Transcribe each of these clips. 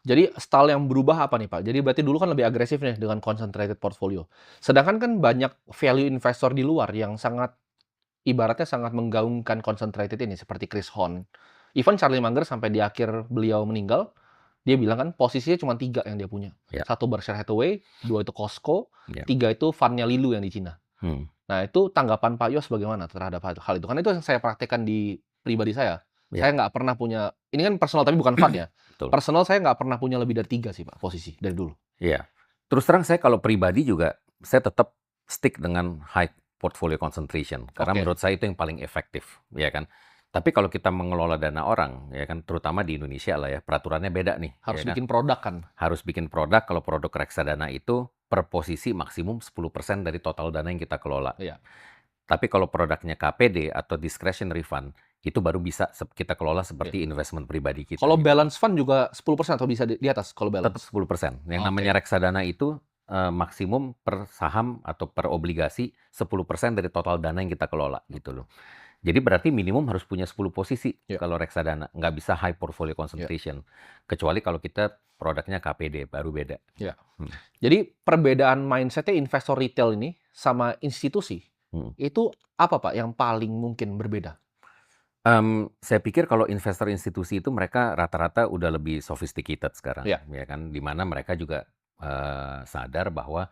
Jadi style yang berubah apa nih, Pak? Jadi berarti dulu kan lebih agresif nih dengan concentrated portfolio. Sedangkan kan banyak value investor di luar yang sangat ibaratnya sangat menggaungkan concentrated ini seperti Chris Horn. Even Charlie Munger sampai di akhir beliau meninggal, dia bilang kan posisinya cuma 3 yang dia punya. Ya, Satu Berkshire Hathaway, 2 itu Costco, ya. 3 itu fundnya Lilu yang di Cina. Hmm, Nah, itu tanggapan Pak Yos bagaimana terhadap hal itu? Karena itu yang saya praktekkan di pribadi saya. ya, Saya nggak pernah punya, ini kan personal tapi bukan fund ya. betul. Personal saya nggak pernah punya lebih dari 3 sih Pak, posisi dari dulu. Iya. Terus terang saya kalau pribadi juga, saya tetap stick dengan high portfolio concentration, karena Oke, menurut saya itu yang paling efektif, ya kan. Tapi kalau kita mengelola dana orang, ya kan, terutama di Indonesia lah ya, peraturannya beda nih, harus ya kan. bikin produk kan? Harus bikin produk, kalau produk reksadana itu per posisi maksimum 10% dari total dana yang kita kelola. Iya. Tapi kalau produknya KPD atau discretionary fund, itu baru bisa kita kelola Oke. seperti investment pribadi kita Kalau gitu. balance fund juga 10% atau bisa di atas kalau Tetap balance? 10%. Yang Oke. namanya reksadana itu, maksimum per saham atau per obligasi 10% dari total dana yang kita kelola, gitu loh. Jadi berarti minimum harus punya 10 posisi Iya, kalau reksadana, nggak bisa high portfolio iya, concentration. Kecuali kalau kita produknya KPD, baru beda. iya. Hmm, Jadi perbedaan mindset-nya investor retail ini sama institusi, hmm. itu apa Pak yang paling mungkin berbeda? Saya pikir kalau investor institusi itu mereka rata-rata udah lebih sophisticated sekarang, Iya, ya kan. Di mana mereka juga, sadar bahwa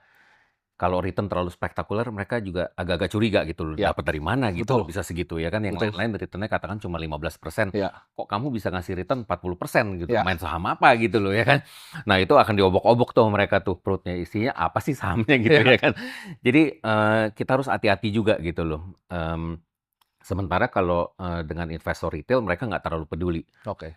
kalau return terlalu spektakuler, mereka juga agak-agak curiga gitu loh, iya, dapat dari mana gitu kok betul, bisa segitu ya kan, yang betul. lain-lain return-nya katakan cuma 15%, Iya, kok kamu bisa ngasih return 40% gitu, iya, main saham apa gitu loh ya kan. Nah itu akan diobok-obok tuh mereka tuh, perutnya isinya apa sih sahamnya gitu iya. ya kan. Jadi, kita harus hati-hati juga gitu loh, sementara kalau, dengan investor retail mereka nggak terlalu peduli. Oke.